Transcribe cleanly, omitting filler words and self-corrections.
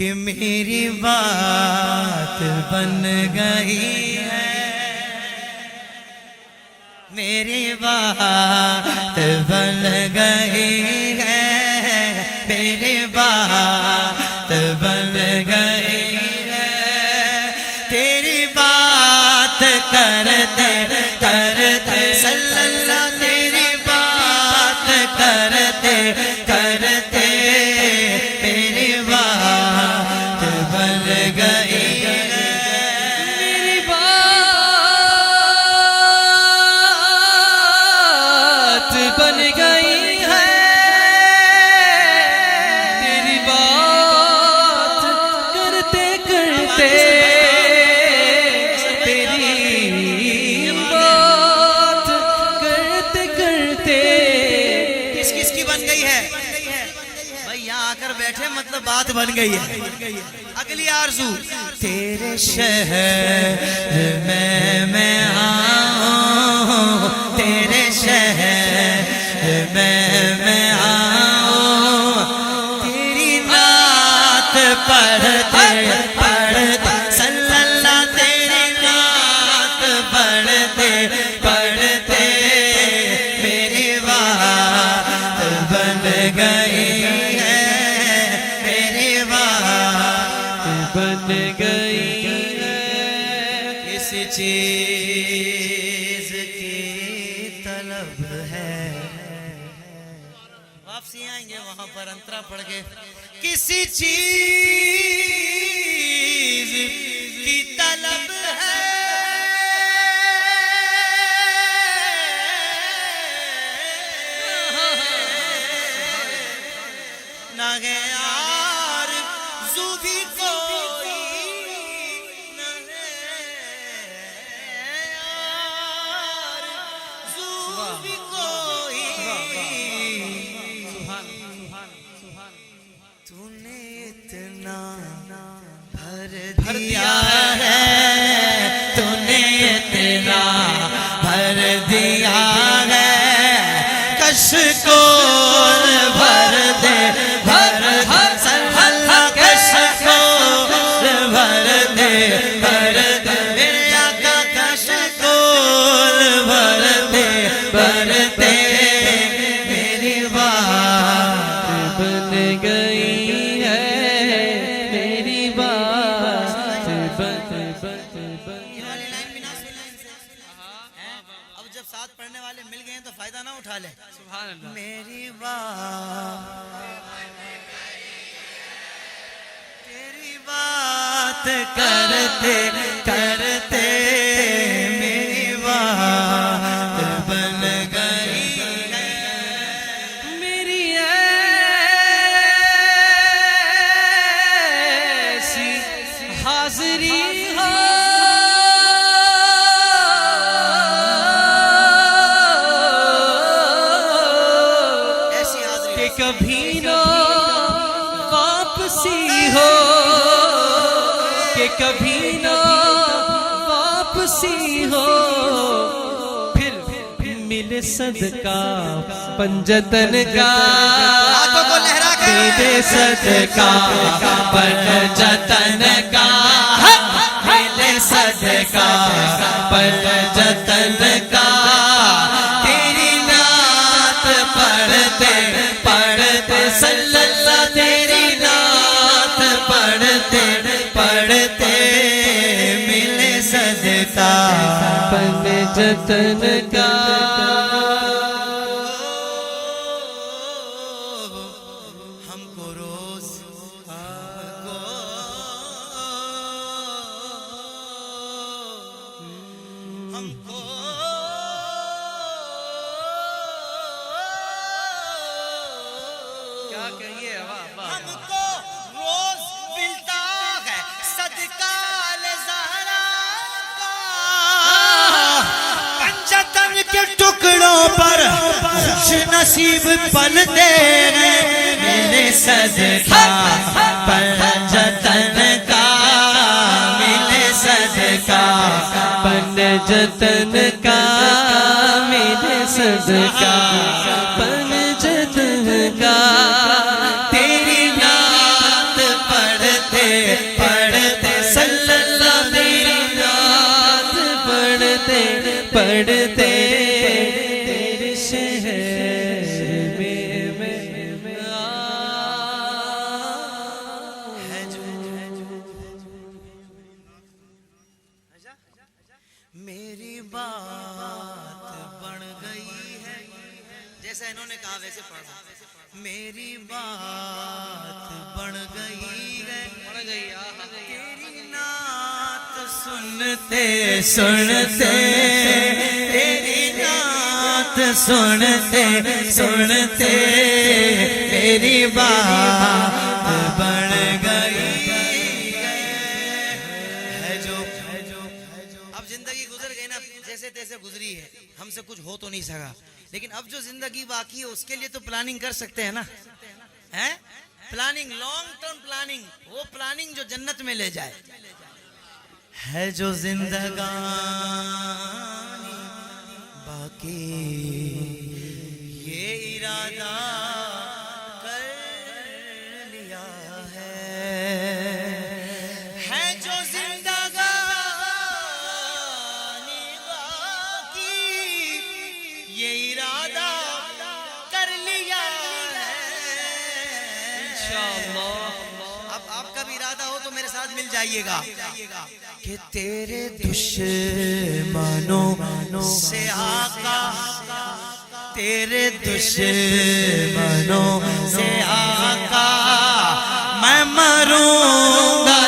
कि मेरी बात बन गई है, मेरी बात बन गई है, मेरी बात बन गई है। तेरी बात करते करते सल्लल्लाहु, तेरी बात करते करते मेरी बात बन गई है, मेरी बात बन गई है, तेरी बात करते करते तेरी बात करते करते। किस किस की बन गई है भाई? यहाँ आकर बैठे मतलब बात बन गई है। अगली आरज़ू, तेरे शहर में मैं आऊं, तेरे शहर में मैं आऊं, तेरी नात पढ़ते पढ़ते सल्लल्लाहु, तेरी नात पढ़ते पढ़ते मेरी बात बन गई है, मेरी बात बन गई है। किसी चीज की तलब है, वापसी आएंगे वहां पर अंतरा पढ़ के। किसी चीज की तलब है, ना है यार जू भी कोई, ना है यार जू भी कोई। तूने इतना भर दिया है, तूने इतना भर दिया है, कश को भर दे भर दे सल्लल्लाहु, कश को भर दे भर दे मेरे आका, कश को भर दे भर दे मेरी बात बन गई है, मेरी बात बन अब जब साथ पढ़ने वाले मिल गए तो फायदा ना उठा ले। सुभान अल्लाह। मेरी बात, तेरी बात करते करते मेरी बात बन गई है, मेरी ऐसी हाज़री हो ऐसी हाज़री कि कभी ना वापसी हो, कि कभी ना वापसी हो, फिर मिले सदका पंजतन का, हाथों को लहरा के मिले सदका पंजतन का, मिले सदका पंजतन का। तेरी नात पढ़ते पढ़ते सल्लल्लाहु, तेरी नात पढ़ते पढ़ते मिले सदका पंजतन का। हमको रोज हमको क्या कहिए? वाह वाह। हमको रोज मिलता है सदका ले ज़हरा का, पंजतन के टुकड़ों पर खुश नसीब पलते हैं, मिले सदका पंजतन का, मिले सदका पंजतन का, मिले सदका पंजतन का। तेरी नात पढ़ते पढ़ते सल्लल्लाहु तेरी नात पढ़ते पढ़ते तेरे शहर में मैं है जो मेरी बात बन गई है, जैसा इन्होंने कहा वैसे पढ़ा। मेरी बात बन गई है, तेरी नात सुनते सुनते, तेरी नात सुनते सुनते मेरी बात बन गई है जो। अब जिंदगी गुजर गई ना, जैसे तैसे गुजरी है, हमसे कुछ हो तो नहीं सका, लेकिन अब जो जिंदगी बाकी है उसके लिए तो प्लानिंग कर सकते हैं ना, हैं? प्लानिंग, लॉन्ग टर्म प्लानिंग, वो प्लानिंग जो जन्नत में ले जाए। है जो जिंदगानी बाकी, ये इरादा कर लिया है जो जिंदगानी बाकी, ये इरादा कर लिया है इंशाअल्लाह। अब आपका भी इरादा हो तो मेरे साथ मिल जाइएगा कि तेरे दुश्मनों से आका, तेरे दुश्मनों से आका मैं मरूंगा